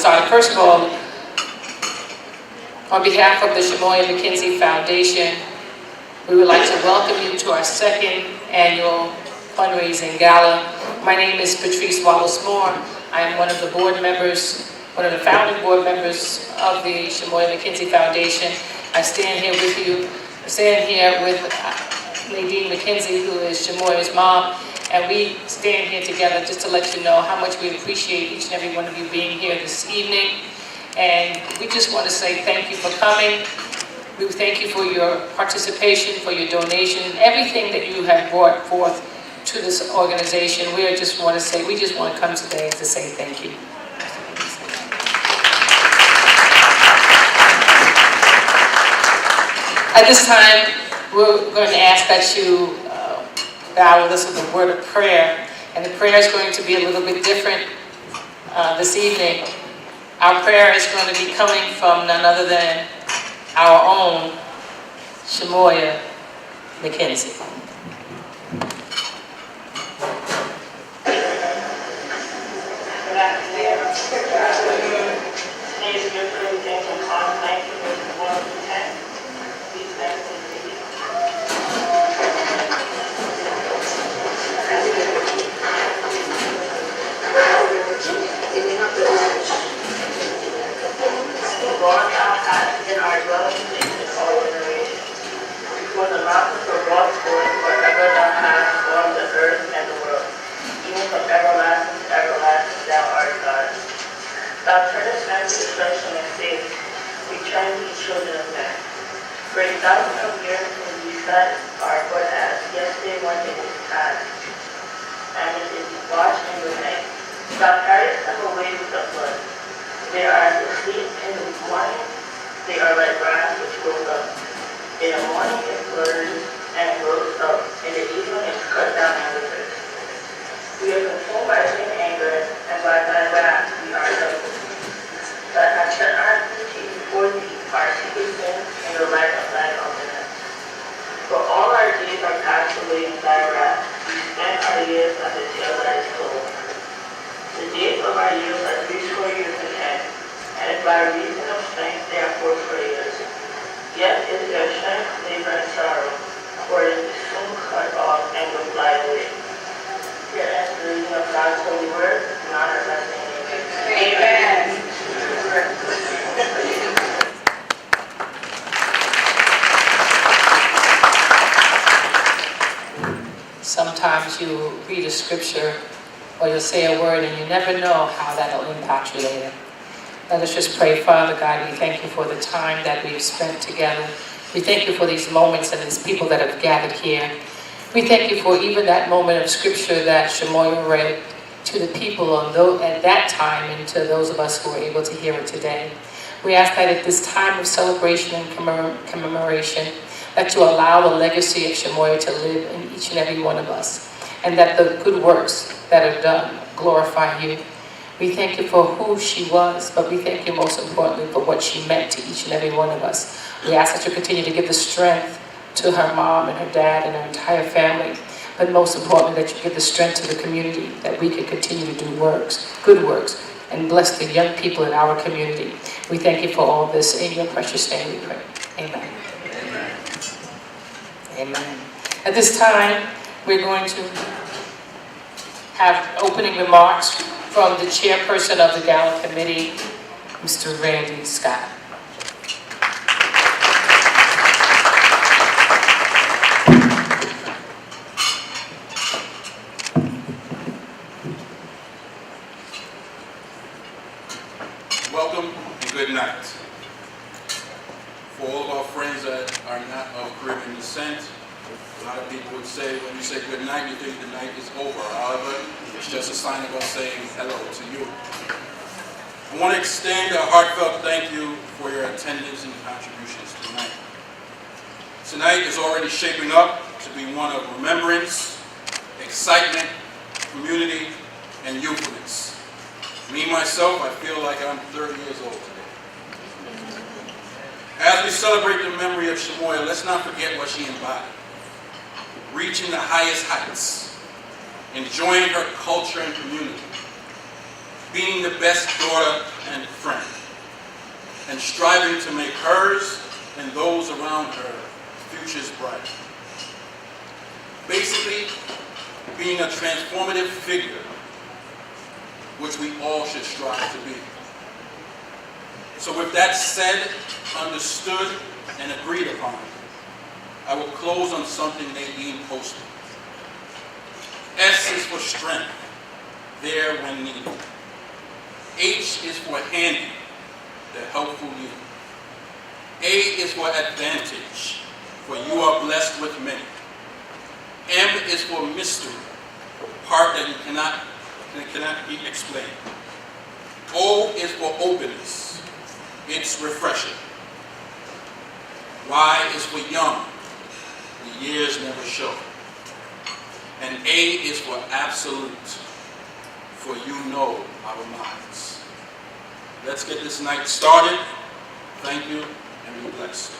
started. First of all, on behalf of the Shamoya Mckenzie Foundation, we would like to welcome you to our second annual fundraising gala. My name is Patrice Wallace-Moore. I am one of the board members, one of the founding board members of the Shamoya Mckenzie Foundation. I stand here with you, I stand here with Nadine Mckenzie, who is Shamoya's mom, and we stand here together just to let you know how much we appreciate each and every one of you being here this evening. And we just want to say thank you for coming. We thank you for your participation, for your donation, everything that you have brought forth to this organization. We just want to come today to say thank you. At this time, we're going to ask that you bow with us with a word of prayer. And the prayer is going to be a little bit different this evening. Our prayer is going to be coming from none other than our own Shamoya Mckenzie. Lord, thou hast in our dwelling places all generations. Before the mountains were brought forth, forever thou hast formed the earth and the world. Even from everlasting to everlasting thou art God. Thou turnest man to destruction and sayest, return ye children of men. For 1,000 of years when ye set are but as yesterday one day is past, and it is washed in the night. Thou carriest them away with the flood. They are as asleep in the morning, they are like grass which grows up. In the morning it flutters and grows up, in the evening it is cut down and withers. We are consumed by thy anger, and by thy wrath we are doubled. Thou hast set our iniquity before thee, our secret sins in the light of thy countenance. For all our days are passed away in thy wrath, we spend our years as a tale that is told. The days of our years are 3 years and 10, and by reason of strength they are 4 years. Yet is their strength labor and sorrow, for it is soon cut off and will fly away. Here ends the reading of God's holy word, and honor blessing. Amen. Sometimes you read a scripture or you'll say a word and you never know how that'll impact you later. Let us just pray. Father God, we thank you for the time that we've spent together. We thank you for these moments and these people that have gathered here. We thank you for even that moment of scripture that Shamoya read to the people at that time and to those of us who are able to hear it today. We ask that at this time of celebration and commemoration, that you allow the legacy of Shamoya to live in each and every one of us, and that the good works that are done glorify you. We thank you for who she was, but we thank you most importantly for what she meant to each and every one of us. We ask that you continue to give the strength to her mom and her dad and her entire family, but most importantly that you give the strength to the community, that we can continue to do works, good works, and bless the young people in our community. We thank you for all this. In your precious name we pray. Amen. Amen. Amen. At this time, we're going to have opening remarks from the chairperson of the Gala Committee, Mr. Randy Scott. Welcome and good night. For all of our friends that are not of Caribbean descent, a lot of people would say when you say good night, you think the night is over. However, it's just a sign of us saying hello to you. I want to extend a heartfelt thank you for your attendance and contributions tonight. Tonight is already shaping up to be one of remembrance, excitement, community, and youthfulness. Me, myself, I feel like I'm 30 years old today. As we celebrate the memory of Shamoya, let's not forget what she embodied. Reaching the highest heights, enjoying her culture and community, being the best daughter and friend, and striving to make hers and those around her futures bright. Basically, being a transformative figure, which we all should strive to be. So with that said, understood, and agreed upon, I will close on something Nadine posted. S is for strength, there when needed. H is for handy, the helpful you. A is for advantage, for you are blessed with many. M is for mystery, part that cannot be explained. O is for openness, it's refreshing. Y is for young, the years never show. And A is for absolute, for you know our minds. Let's get this night started. Thank you, and be blessed.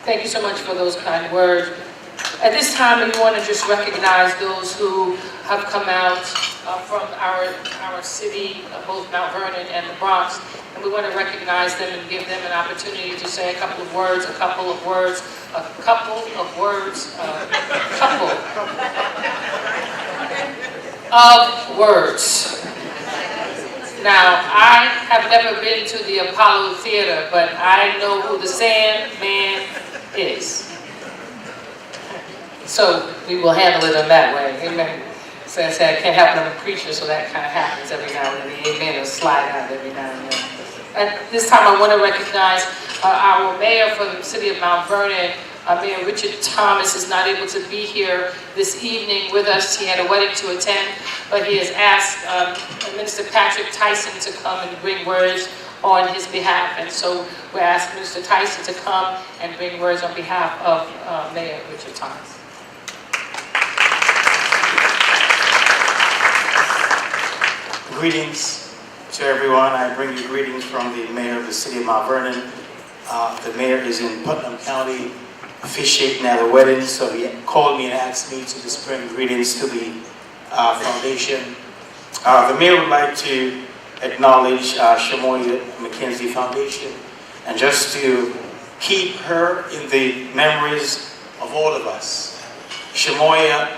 Thank you so much for those kind words. At this time, we want to just recognize those who have come out from our city, both Mount Vernon and the Bronx, and we want to recognize them and give them an opportunity to say a couple of words, Now, I have never been to the Apollo Theater, but I know who the Sandman is. So we will handle it in that way. Amen. So I said, I can't help it, I'm a preacher, so that kind of happens every now and then. Amen. It'll slide out every now and then. At this time, I want to recognize our mayor for the city of Mount Vernon. Mayor Richard Thomas is not able to be here this evening with us. He had a wedding to attend, but he has asked Minister Patrick Tyson to come and bring words on his behalf. And so we're asking Mr. Tyson to come and bring words on behalf of Mayor Richard Thomas. Greetings to everyone. I bring you greetings from the mayor of the city of Mount Vernon. The mayor is in Putnam County officiating at a wedding, so he called me and asked me to just bring greetings to the foundation. The mayor would like to acknowledge Shamoya Mckenzie Foundation and just to keep her in the memories of all of us. Shamoya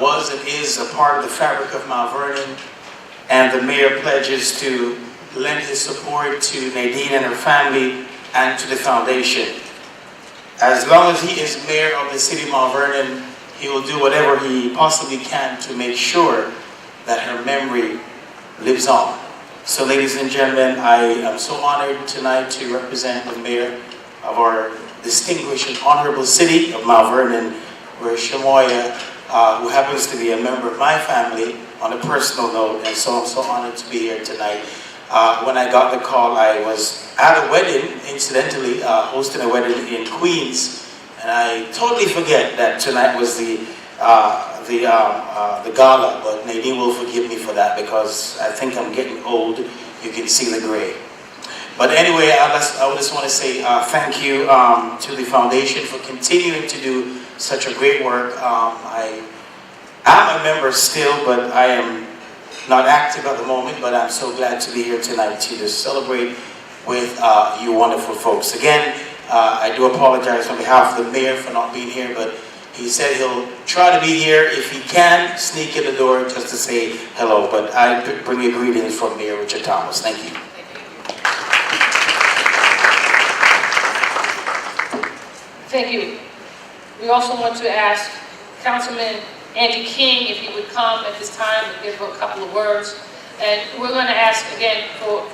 was and is a part of the fabric of Mount Vernon, and the mayor pledges to lend his support to Nadine and her family and to the foundation. As long as he is mayor of the city of Mount Vernon, he will do whatever he possibly can to make sure that her memory lives on. So ladies and gentlemen, I am so honored tonight to represent the mayor of our distinguished and honorable city of Mount Vernon, where Shamoya, who happens to be a member of my family on a personal note, and so I'm so honored to be here tonight. When I got the call, I was at a wedding, incidentally, hosting a wedding in Queens, and I totally forget that tonight was the Gala, but Nadine will forgive me for that because I think I'm getting old. You can see the gray. But anyway, I just want to say thank you to the foundation for continuing to do such a great work. I am a member still, but I am not active at the moment, but I'm so glad to be here tonight to just celebrate with you wonderful folks. Again, I do apologize on behalf of the mayor for not being here, but he said he'll try to be here if he can, sneak in the door just to say hello. But I bring you greetings from Mayor Richard Thomas. Thank you. Thank you. We also want to ask Councilman Andy King if he would come at this time and give a couple of words. And we're going to ask again for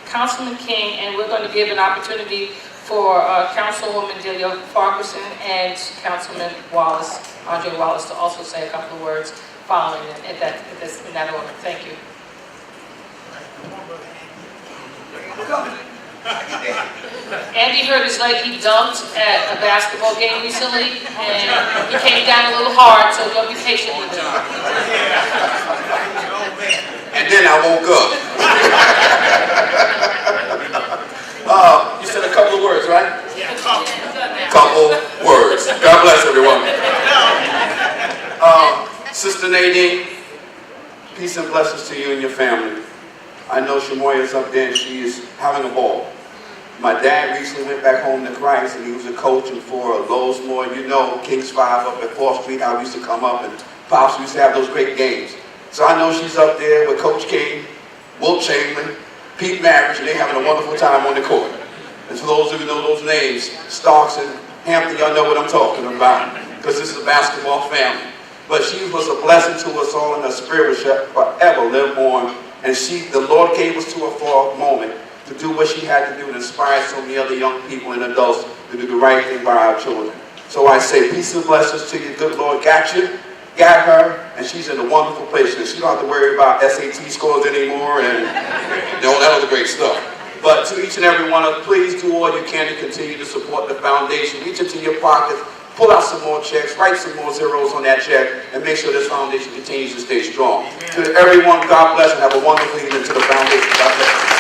Councilman King, and we're going to give an opportunity for Councilwoman Delia Farquharson and Councilman Wallace, Andre Wallace, to also say a couple of words following in that order. Thank you. Andy hurt his leg. He dunked at a basketball game recently, and he came down a little hard, so you'll be patient with him. And then I woke up. You said a couple of words, right? Yeah. couple words. God bless everyone. Sister Nadine, peace and blessings to you and your family. I know Shamoya is up there and she is having a ball. My dad recently went back home to Christ and he was a coach for Lowesmore. You know, Kings 5 up at 4th Street, how we used to come up and Pops used to have those great games. So I know she's up there with Coach King, Wilt Chamberlain, Pete Marriage, and they're having a wonderful time on the court. And for those of you who know those names, Starks and Hampton, y'all know what I'm talking about, because this is a basketball family. But she was a blessing to us all, and her spirit will forever live on. And the Lord gave us to her for a moment to do what she had to do to inspire so many other young people and adults to do the right thing by our children. So I say peace and blessings to you. Good Lord got you, got her, and she's in a wonderful place. And she don't have to worry about SAT scores anymore, and that was great stuff. But to each and every one of you, please do all you can to continue to support the foundation. Reach into your pockets, pull out some more checks, write some more zeros on that check, and make sure this foundation continues to stay strong. To everyone, God bless, and have a wonderful evening to the foundation. God bless.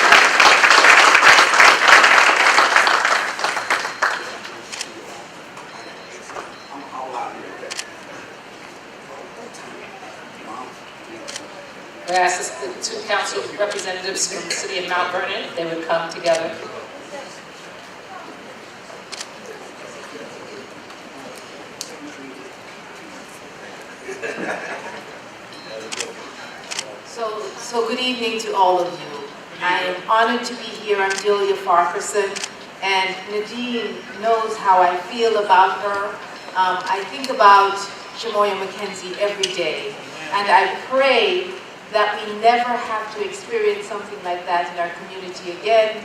We ask the two council representatives from the city of Mount Vernon, if they would come together. So good evening to all of you. I am honored to be here. I'm Julia Farquharson, and Nadine knows how I feel about her. I think about Shamoya Mckenzie every day, and I pray that we never have to experience something like that in our community again,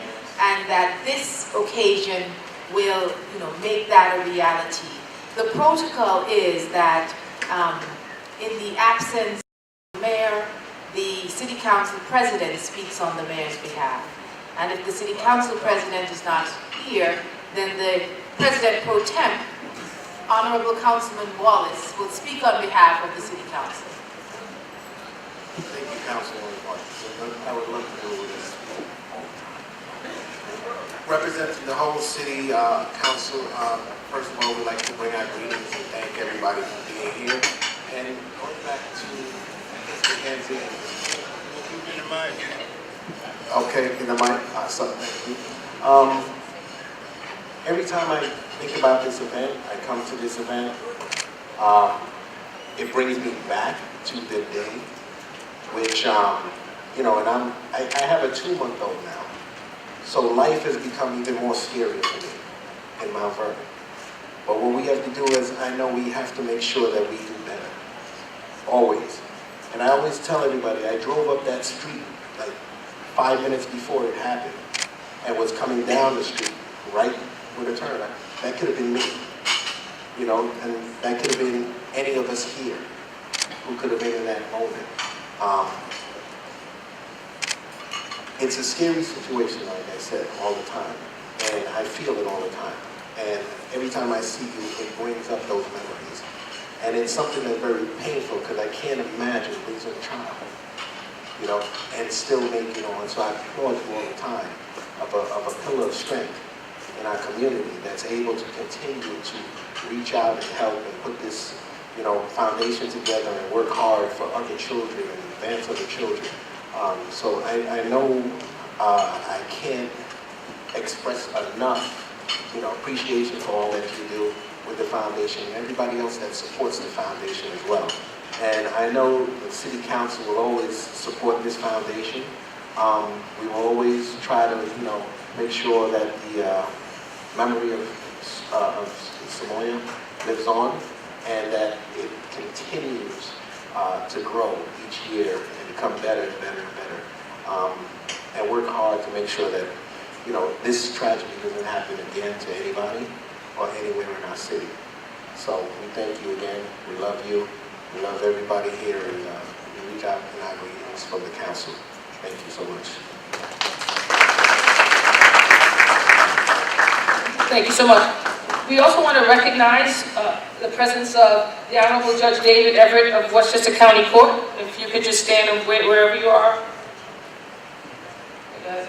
and that this occasion will, make that a reality. The protocol is that in the absence of the mayor, the City Council President speaks on the mayor's behalf. And if the City Council President is not here, then the President Pro Tem, Honorable Councilman Wallace, will speak on behalf of the City Council. Thank you, Councilwoman Martin. I would love to do this. Representing the whole City Council, first of all, we'd like to bring our greetings and thank everybody for being here. And going back to Mr. Mckenzie. In the mic. Okay, in the mic. Thank you. Every time I think about this event, I come to this event, it brings me back to the day which, and I have a 2-month-old now. So life has become even more scary for me in Mount Vernon. But what we have to do is, I know we have to make sure that we do better, always. And I always tell everybody, I drove up that street like 5 minutes before it happened and was coming down the street right with a turn. That could have been me, and that could have been any of us here who could have been in that moment. It's a scary situation, like I said, all the time, and I feel it all the time. And every time I see you, it brings up those memories. And it's something that's very painful because I can't imagine losing a child, and still making on. So I applaud you all the time of a pillar of strength in our community that's able to continue to reach out and help and put this, foundation together and work hard for other children and advance other children. So I know I can't express enough, appreciation for all that you do with the foundation and everybody else that supports the foundation as well. And I know the City Council will always support this foundation. We will always try to, make sure that the memory of Shamoya lives on and that it continues to grow each year and become better and better and better. And work hard to make sure that, this tragedy doesn't happen again to anybody or anywhere in our city. So we thank you again. We love you. We love everybody here, and we reach out in our greetings from the council. Thank you so much. Thank you so much. We also want to recognize the presence of the Honorable Judge David Everett of Westchester County Court. If you could just stand and wait wherever you are.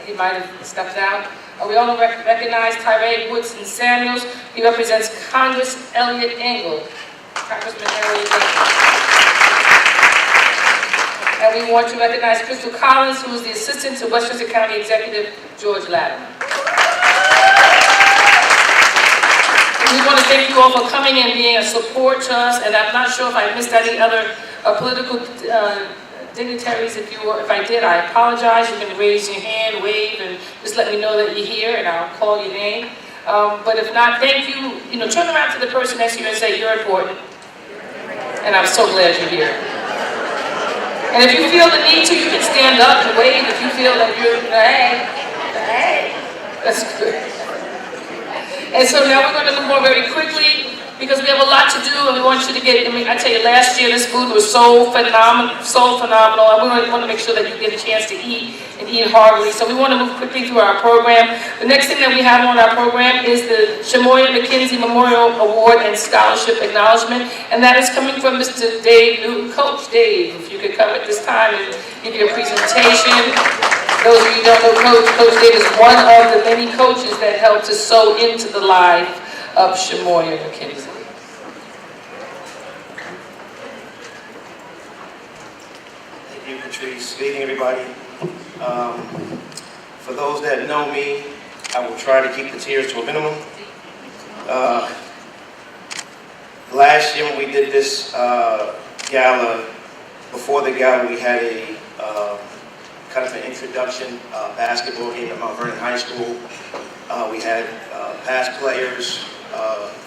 He might have stepped out. We all recognize Tyree Woodson Samuels. He represents Congress Elliott Engel. Congressman Elliott Engel. And we want to recognize Crystal Collins, who is the Assistant to Westchester County Executive George Latimer. We want to thank you all for coming and being a support to us, and I'm not sure if I missed any other political dignitaries. If I did, I apologize. You can raise your hand, wave, and just let me know that you're here, and I'll call your name. But if not, thank you. Turn around to the person next to you and say, you're important. And I'm so glad you're here. And if you feel the need to, you can stand up and wave if you feel that you're, hey, that's good. And so now we're going to move on very quickly because we have a lot to do and we want you to get, I tell you, last year this food was so phenomenal, and we want to make sure that you get a chance to eat and eat heartily. So we want to move quickly through our program. The next thing that we have on our program is the Shamoya Mckenzie Memorial Award and Scholarship Acknowledgement, and that is coming from Mr. Dave Newton. Coach Dave, if you could come at this time and give you a presentation. Those of you who don't know Coach Dave is one of the many coaches that helped to sow into the life of Shamoya Mckenzie. Thank you, Patrice. Good evening, everybody. For those that know me, I will try to keep the tears to a minimum. Last year when we did this gala, before the gala we had a kind of an introduction basketball game at Mount Vernon High School. We had past players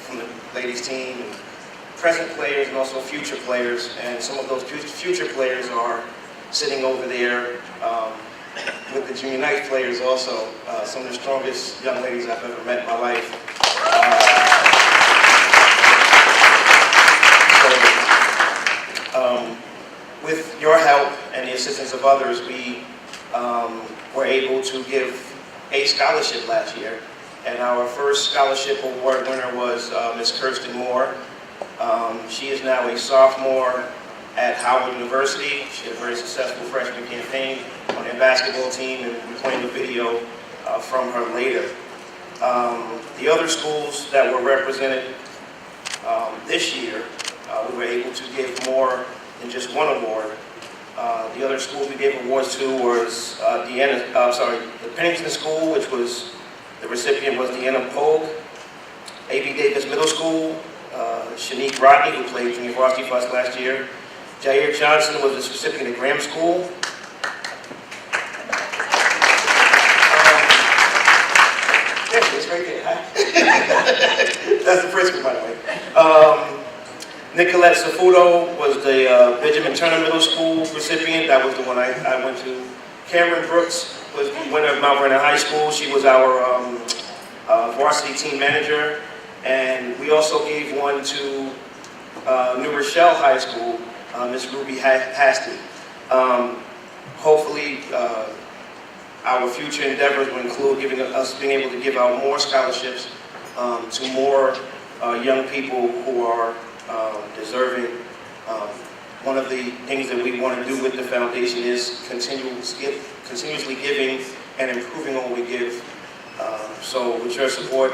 from the ladies team, and present players, and also future players. And some of those future players are sitting over there with the junior night players also. Some of the strongest young ladies I've ever met in my life. With your help and the assistance of others, we were able to give a scholarship last year. And our first scholarship award winner was Ms. Kirsten Moore. She is now a sophomore at Howard University. She had a very successful freshman campaign on their basketball team, and we're playing the video from her later. The other schools that were represented this year, we were able to give more than just one award. The other schools we gave awards to was the Pennington School, which was, the recipient was Deanna Pogue. A.B. Davis Middle School, Shanique Rodney, who played junior varsity for us last year. Jair Johnson was the recipient at Graham School. There she is, right there. That's the principal, by the way. Nicolette Safuto was the Benjamin Turner Middle School recipient. That was the one I went to. Cameron Brooks was the winner of Mount Vernon High School. She was our varsity team manager. And we also gave one to New Rochelle High School, Miss Ruby Hasty. Hopefully, our future endeavors will include us being able to give out more scholarships to more young people who are deserving. One of the things that we want to do with the foundation is continuously giving and improving on what we give. So with your support,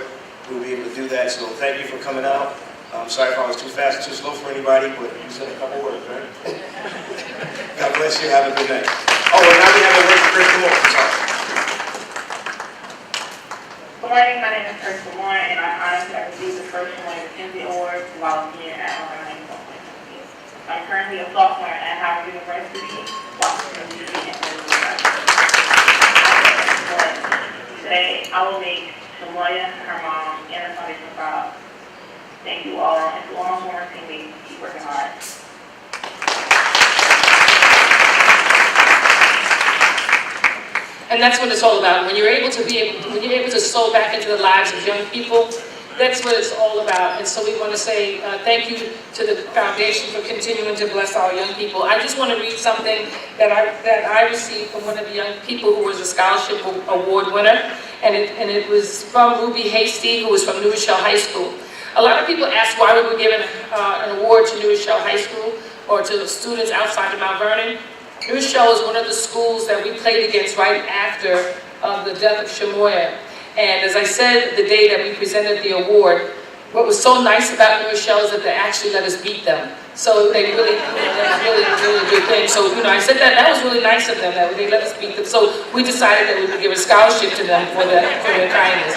we'll be able to do that. So thank you for coming out. I'm sorry if I was too fast or too slow for anybody, but you said a couple words, right? God bless you. Have a good night. Oh, and now we have a word for Kirsten Moore. Sorry. Good morning, my name is Kirsten Moore, and I'm honored to have received the first Shamoya Mckenzie Award while being at Mount Vernon High School. I'm currently a sophomore at Howard University, Washington, D.C. Today, I will make Shamoya, her mom, and her foundation proud. Thank you all, and to all my former teammates, keep working hard. And that's what it's all about. When you're able to sow back into the lives of young people, that's what it's all about. And so we want to say thank you to the foundation for continuing to bless our young people. I just want to read something that I received from one of the young people who was a scholarship award winner, and it was from Ruby Hasty, who was from New Rochelle High School. A lot of people ask why we were given an award to New Rochelle High School or to the students outside of Mount Vernon. New Rochelle is one of the schools that we played against right after the death of Shamoya. And as I said the day that we presented the award, what was so nice about New Rochelle is that they actually let us beat them. So they really, that was really a good thing. So, I said that was really nice of them, that they let us beat them. So we decided that we would give a scholarship to them for their kindness.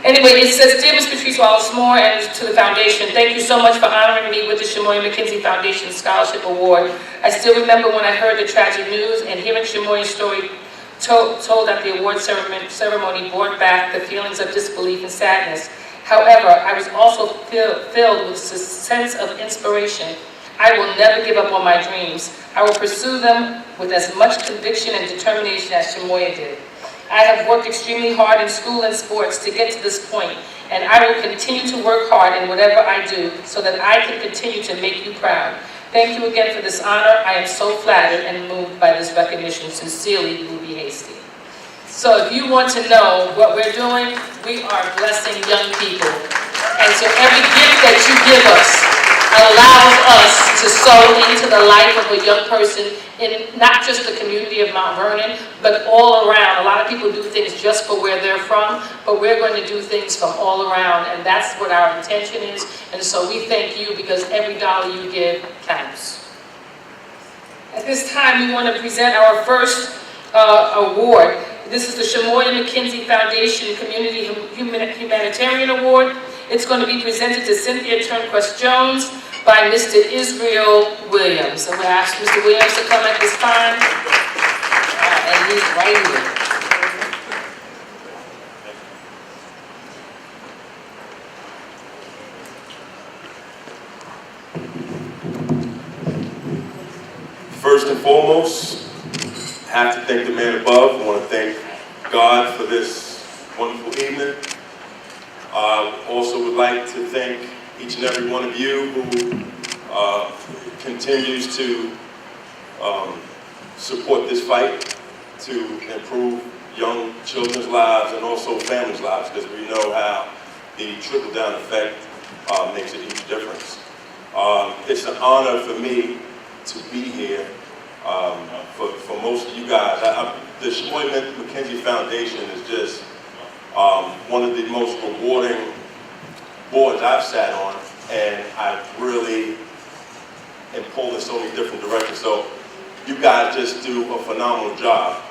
Anyway, it says, "Dear Ms. Patrice Wallace-Moore and to the foundation, thank you so much for honoring me with the Shamoya Mckenzie Foundation Scholarship Award. I still remember when I heard the tragic news, and hearing Shamoya's story told at the award ceremony brought back the feelings of disbelief and sadness. However, I was also filled with a sense of inspiration. I will never give up on my dreams. I will pursue them with as much conviction and determination as Shamoya did. I have worked extremely hard in school and sports to get to this point, and I will continue to work hard in whatever I do so that I can continue to make you proud. Thank you again for this honor. I am so flattered and moved by this recognition. Sincerely, Ruby Hasty." So if you want to know what we're doing, we are blessing young people. And so every gift that you give us allows us to sow into the life of a young person in not just the community of Mount Vernon, but all around. A lot of people do things just for where they're from, but we're going to do things from all around, and that's what our intention is. And so we thank you because every dollar you give counts. At this time, we want to present our first award. This is the Shamoya Mckenzie Foundation Community Humanitarian Award. It's going to be presented to Cynthia Turnquest-Jones by Mr. Israel Williams. So we'll ask Mr. Williams to come at this time. And he's right here. First and foremost, I have to thank the man above. I want to thank God for this wonderful evening. I also would like to thank each and every one of you who continues to support this fight to improve young children's lives and also families' lives, because we know how the trickle-down effect makes a huge difference. It's an honor for me to be here for most of you guys. The Shamoya Mckenzie Foundation is just one of the most rewarding boards I've sat on, and I really am pulled in so many different directions. So you guys just do a phenomenal job.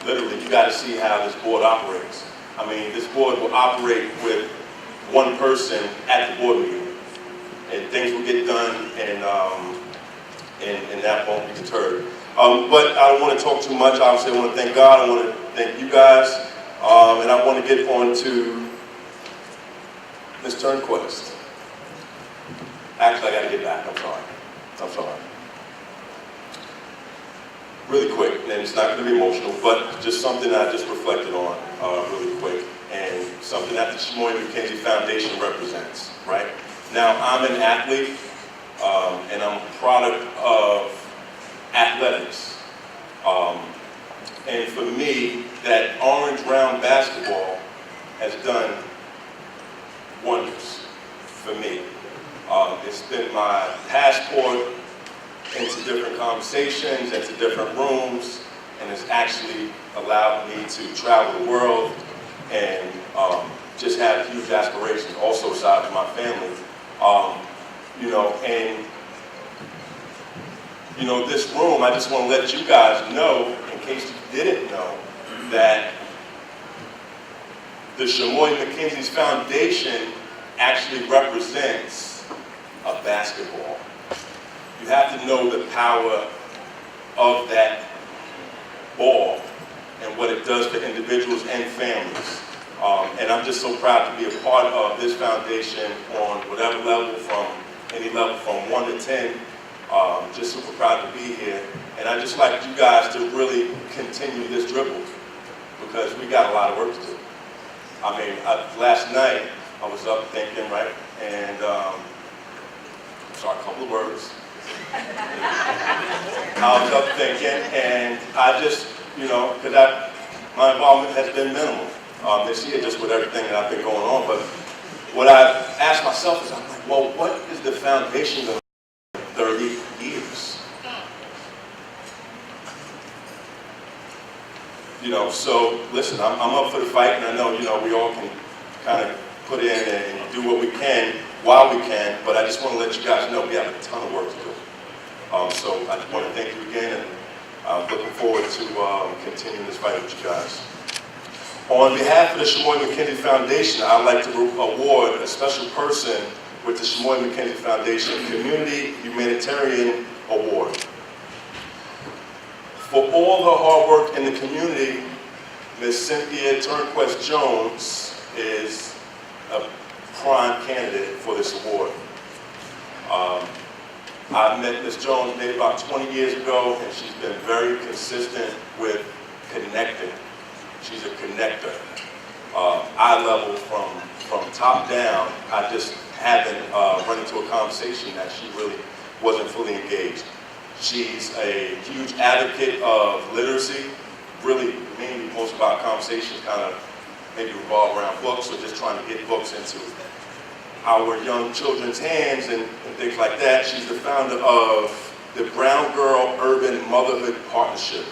Literally, you got to see how this board operates. I mean, this board will operate with one person at the board meeting, and things will get done, and that won't be deterred. But I don't want to talk too much. Obviously, I want to thank God. I want to thank you guys. And I want to get on to Ms. Turnquest. Actually, I got to get back. I'm sorry. Really quick, and it's not going to be emotional, but just something I just reflected on really quick, and something that the Shamoya Mckenzie Foundation represents, right? Now, I'm an athlete, and I'm a product of athletics. And for me, that orange round basketball has done wonders for me. It's been my passport into different conversations, into different rooms, and it's actually allowed me to travel the world and just have huge aspirations also aside from my family. This room, I just want to let you guys know, in case you didn't know, that the Shamoya Mckenzie's Foundation actually represents a basketball. You have to know the power of that ball and what it does for individuals and families. And I'm just so proud to be a part of this foundation on whatever level, from any level from 1 to 10. Just super proud to be here. And I'd just like you guys to really continue this dribble, because we got a lot of work to do. I mean, last night I was up thinking, right, and sorry, a couple of words. I was up thinking, and I just, because my involvement has been minimal this year, just with everything that I've been going on. But what I asked myself is, I'm like, well, what is the foundation going to do in 30 years? So listen, I'm up for the fight, and I know, we all can kind of put in and do what we can while we can, but I just want to let you guys know we have a ton of work to do. So I just want to thank you again, and I'm looking forward to continuing this fight with you guys. On behalf of the Shamoya Mckenzie Foundation, I'd like to award a special person with the Shamoya Mckenzie Foundation Community Humanitarian Award. For all her hard work in the community, Ms. Cynthia Turnquest Jones is a prime candidate for this award. I met Ms. Jones maybe about 20 years ago, and she's been very consistent with connecting. She's a connector. Eye level from top down, I just haven't run into a conversation that she really wasn't fully engaged. She's a huge advocate of literacy. Really, mainly most of our conversations kind of maybe revolve around books, or just trying to get books into our young children's hands and things like that. She's the founder of the Brown Girl Urban Motherhood Partnership,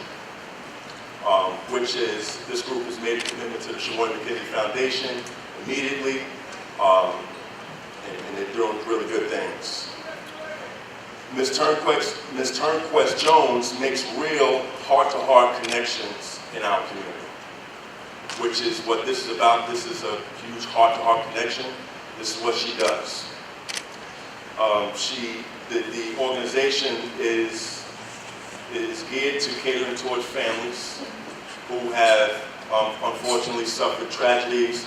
which is, this group has made a commitment to the Shamoya Mckenzie Foundation immediately, and they're doing really good things. Ms. Turnquest Jones makes real heart-to-heart connections in our community, which is what this is about. This is a huge heart-to-heart connection. This is what she does. The organization is geared to catering towards families who have unfortunately suffered tragedies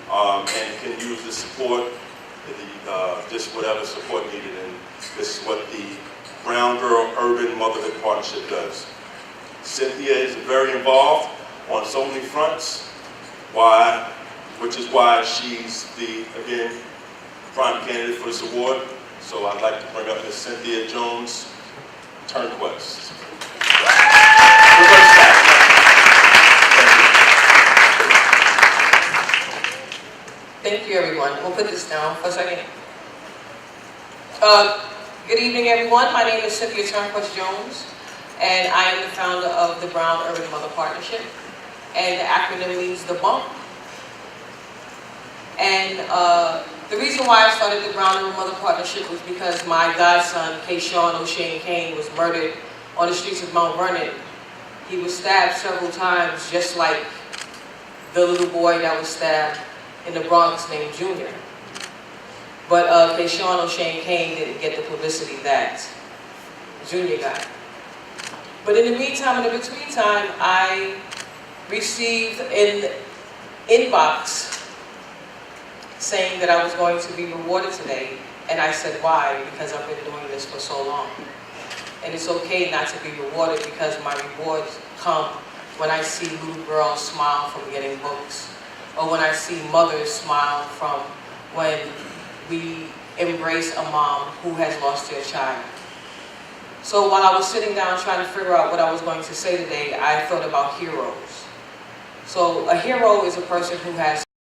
and can use the support, just whatever support needed. And this is what the Brown Girl Urban Motherhood Partnership does. Cynthia is very involved on so many fronts, which is why she's the, again, prime candidate for this award. So I'd like to bring up Ms. Cynthia Jones Turnquest. Thank you, everyone. We'll put this down for a second. Good evening, everyone. My name is Cynthia Turnquest Jones, and I am the founder of the Brown Urban Mother Partnership, and the acronym means the BUMP. And the reason why I started the Brown Urban Mother Partnership was because my godson, Kayshawn O'Shane Kane, was murdered on the streets of Mount Vernon. He was stabbed several times, just like the little boy that was stabbed in the Bronx named Junior. But Kayshawn O'Shane Kane didn't get the publicity that Junior got. But in the meantime, in the between time, I received an inbox saying that I was going to be rewarded today. And I said, why? Because I've been doing this for so long. And it's okay not to be rewarded, because my rewards come when I see little girls smile from getting books, or when I see mothers smile from when we embrace a mom who has lost their child. So while I was sitting down trying to figure out what I was going to say today, I thought about heroes. So a hero is a person who has